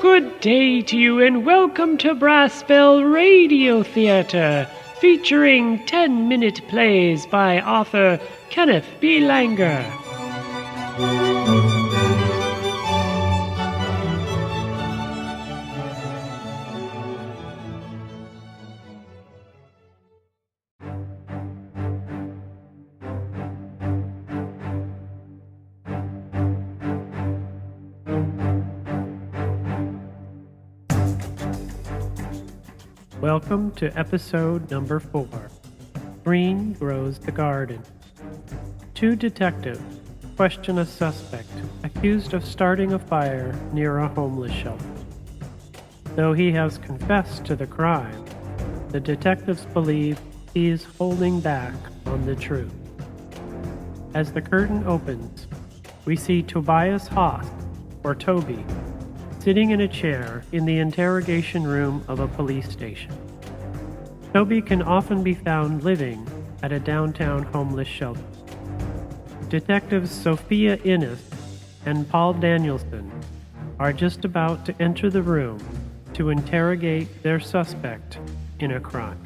Good day to you and welcome to Brassbell Radio Theatre, featuring 10-minute plays by author Kenneth B. Langer. Welcome to episode number 4. Green Grows the Garden. Two detectives question a suspect accused of starting a fire near a homeless shelter. Though he has confessed to the crime, the detectives believe he is holding back on the truth. As the curtain opens, we see Tobias Haas, or Toby, sitting in a chair in the interrogation room of a police station. Toby can often be found living at a downtown homeless shelter. Detectives Sophia Innes and Paul Danielson are just about to enter the room to interrogate their suspect in a crime.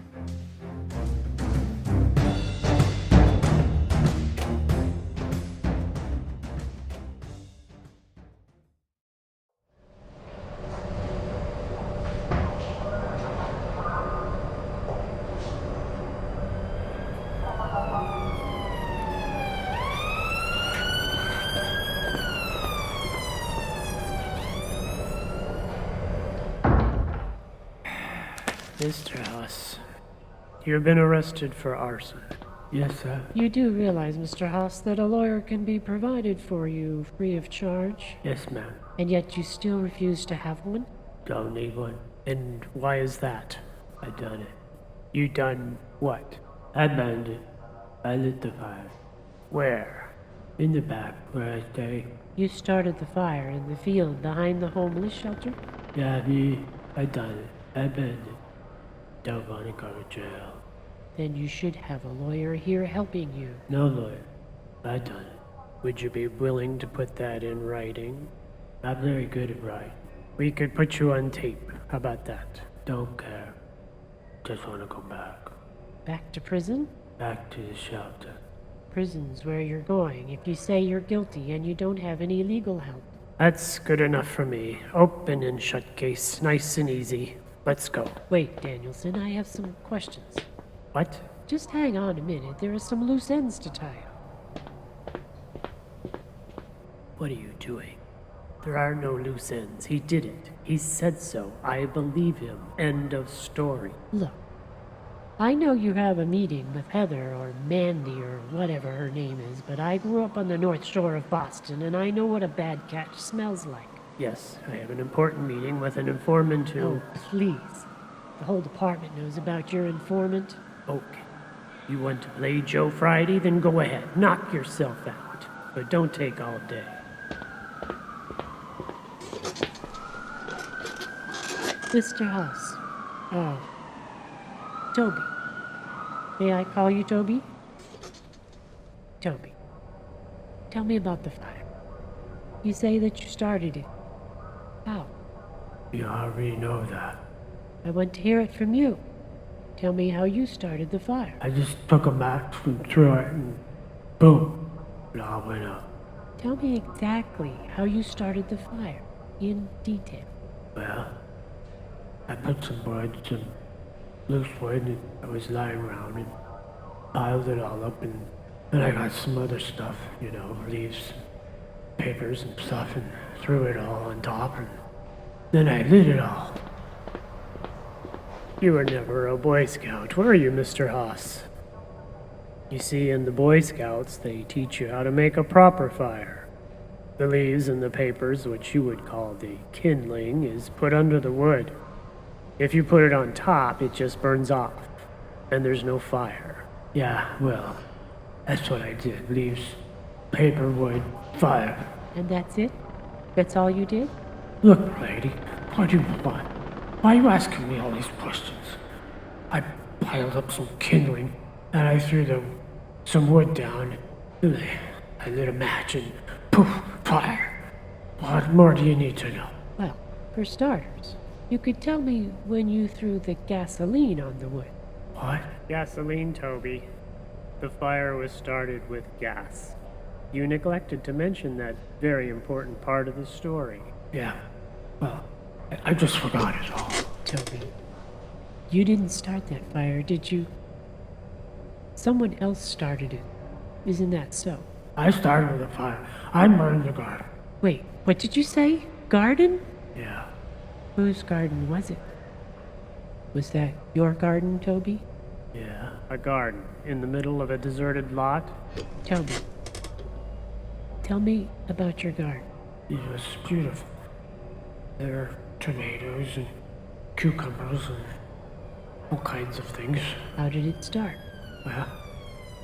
Mr. Haas, you've been arrested for arson. Yes, sir. You do realize, Mr. Haas, that a lawyer can be provided for you free of charge? Yes, ma'am. And yet you still refuse to have one? Don't need one. And why is that? I done it. You done what? I burned it. I lit the fire. Where? In the back where I stay. You started the fire in the field behind the homeless shelter? Yeah, I done it. I burned it. Don't want to go to jail. Then you should have a lawyer here helping you. No lawyer. I done it. Would you be willing to put that in writing? Not very good at writing. We could put you on tape. How about that? Don't care. Just want to go back. Back to prison? Back to the shelter. Prison's where you're going if you say you're guilty and you don't have any legal help. That's good enough for me. Open and shut case. Nice and easy. Let's go. Wait, Danielson, I have some questions. What? Just hang on a minute. There are some loose ends to tie up. What are you doing? There are no loose ends. He did it. He said so. I believe him. End of story. Look, I know you have a meeting with Heather or Mandy or whatever her name is, but I grew up on the North Shore of Boston, and I know what a bad catch smells like. Yes, I have an important meeting with an informant who... Oh, please. The whole department knows about your informant. Okay. You want to play Joe Friday? Then go ahead. Knock yourself out. But don't take all day. Mr. Haas. Oh. Toby. May I call you Toby? Toby. Tell me about the fire. You say that you started it. How? You already know that. I want to hear it from you. Tell me how you started the fire. I just took a match and threw it and boom, it all went up. Tell me exactly how you started the fire, in detail. Well, I put some wood, some loose wood that was lying around and piled it all up, and then I got some other stuff, leaves, papers and stuff, and threw it all on top, and then I lit it all. You were never a Boy Scout, were you, Mr. Haas? You see, in the Boy Scouts, they teach you how to make a proper fire. The leaves and the papers, which you would call the kindling, is put under the wood. If you put it on top, it just burns off, and there's no fire. Yeah, well, that's what I did. Leaves, paper, wood, fire. And that's it? That's all you did? Look, lady, what do you want? Why are you asking me all these questions? I piled up some kindling, and I threw some wood down, and I lit a match, and poof, fire. What more do you need to know? Well, For starters, you could tell me when you threw the gasoline on the wood. What? Gasoline, Toby. The fire was started with gas. You neglected to mention that very important part of the story. Yeah. Well, I just forgot it all. Toby, you didn't start that fire, did you? Someone else started it. Isn't that so? I started the fire. I burned the garden. Wait, what did you say? Garden? Yeah. Whose garden was it? Was that your garden, Toby? Yeah. A garden in the middle of a deserted lot? Toby, tell me about your garden. It was beautiful. There were tomatoes and cucumbers and all kinds of things. How did it start? Well,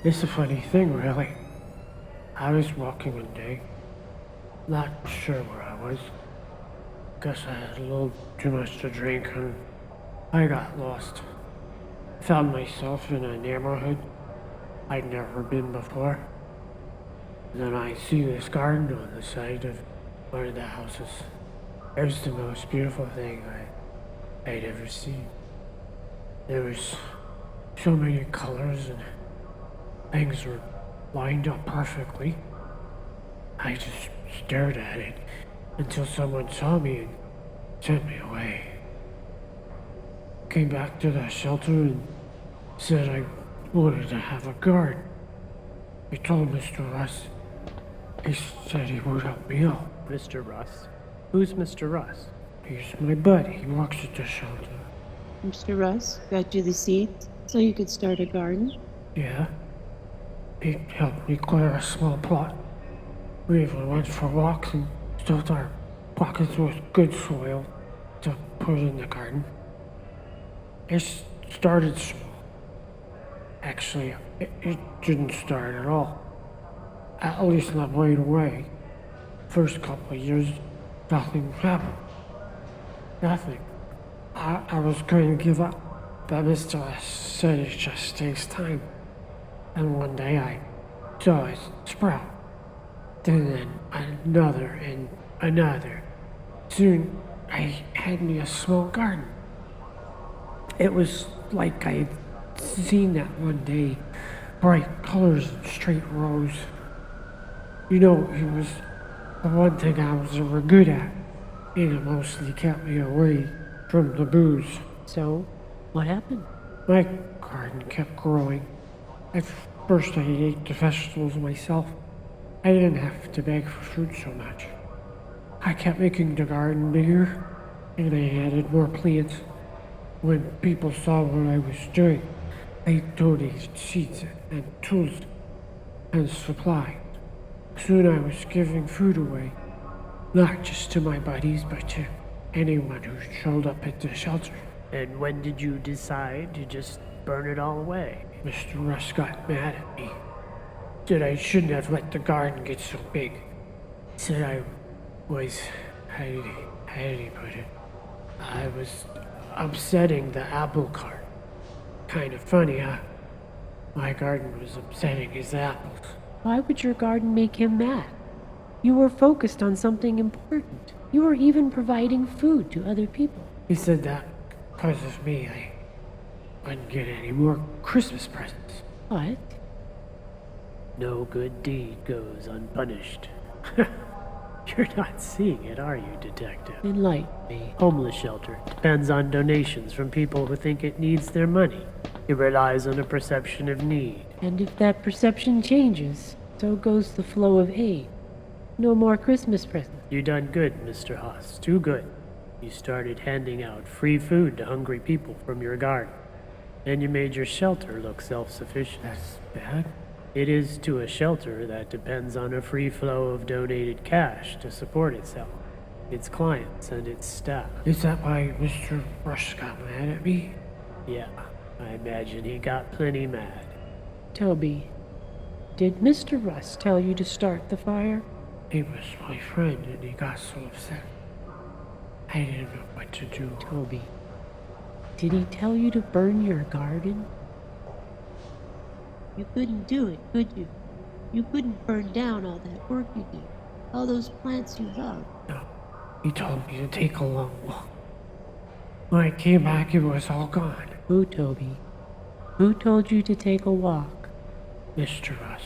it's a funny thing, really. I was walking one day, not sure where I was. Guess I had a little too much to drink and I got lost. Found myself in a neighborhood I'd never been before. Then I see this garden on the side of one of the houses. It was the most beautiful thing I'd ever seen. There was so many colors and things were lined up perfectly. I just stared at it until someone saw me and sent me away. Came back to the shelter and said I wanted to have a garden. I told Mr. Russ. He said he would help me out. Mr. Russ? Who's Mr. Russ? He's my buddy. He works at the shelter. Mr. Russ got you the seeds so you could start a garden? Yeah. He helped me clear a small plot. We even went for walks and stuffed our pockets with good soil to put in the garden. It started small. Actually, it didn't start at all. At least not right away. First couple of years, nothing happened. Nothing. I was going to give up, but Mr. S said it just takes time. And one day I saw it sprout. Then another and another. Soon I had me a small garden. It was like I had seen that one day. Bright colors and straight rows. You know, it was the one thing I was ever good at. And it mostly kept me away from the booze. So, what happened? My garden kept growing. At first I ate the vegetables myself. I didn't have to beg for food so much. I kept making the garden bigger, and I added more plants. When people saw what I was doing, they donated seeds and tools and supply. Soon I was giving food away, not just to my buddies, but to anyone who showed up at the shelter. And when did you decide to just burn it all away? Mr. Russ got mad at me. Said I shouldn't have let the garden get so big. Said I was, how did he put it? I was upsetting the apple cart. Kind of funny, huh? My garden was upsetting his apples. Why would your garden make him mad? You were focused on something important. You were even providing food to other people. He said that because of me, I wouldn't get any more Christmas presents. What? No good deed goes unpunished. You're not seeing it, are you, Detective? Enlighten me. Homeless shelter depends on donations from people who think it needs their money. It relies on a perception of need. And if that perception changes, so goes the flow of aid. No more Christmas presents. You done good, Mr. Haas. Too good. You started handing out free food to hungry people from your garden. And you made your shelter look self-sufficient. That's bad. It is to a shelter that depends on a free flow of donated cash to support itself, its clients, and its staff. Is that why Mr. Rush got mad at me? Yeah, I imagine he got plenty mad. Toby, did Mr. Russ tell you to start the fire? He was my friend and he got so upset. I didn't know what to do. Toby, did he tell you to burn your garden? You couldn't do it, could you? You couldn't burn down all that work you did, all those plants you loved. No, He told me to take a long walk. When I came back, it was all gone. Who, Toby? Who told you to take a walk? Mr. Russ.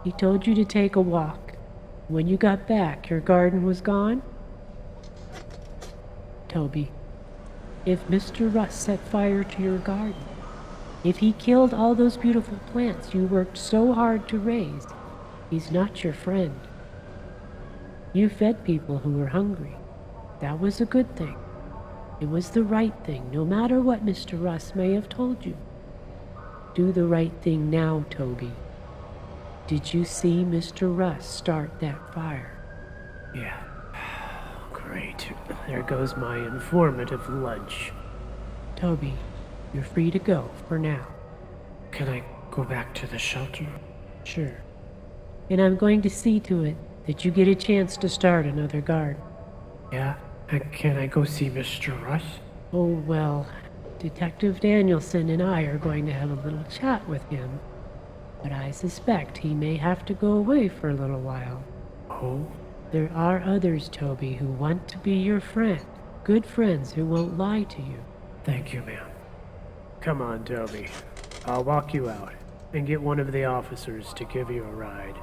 He told you to take a walk. When you got back, your garden was gone? Toby, if Mr. Russ set fire to your garden, if he killed all those beautiful plants you worked so hard to raise, he's not your friend. You fed people who were hungry. That was a good thing. It was the right thing, no matter what Mr. Russ may have told you. Do the right thing now, Toby. Did you see Mr. Russ start that fire? Yeah. Great. There goes my informative lunch. Toby, you're free to go for now. Can I go back to the shelter? Sure. And I'm going to see to it that you get a chance to start another garden. Yeah? And can I go see Mr. Russ? Oh, well, Detective Danielson and I are going to have a little chat with him, but I suspect he may have to go away for a little while. Oh? There are others, Toby, who want to be your friend. Good friends who won't lie to you. Thank you, ma'am. Come on, Toby. I'll walk you out and get one of the officers to give you a ride.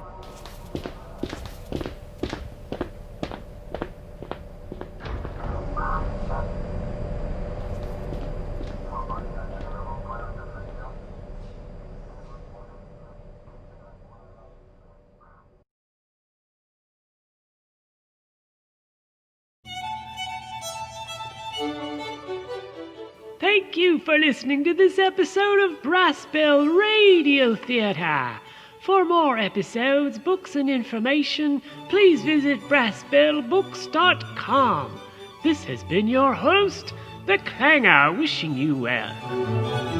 Thank you for listening to this episode of Brass Bell Radio Theatre. For more episodes, books, and information, please visit brassbellbooks.com. This has been your host, The Clanger, wishing you well.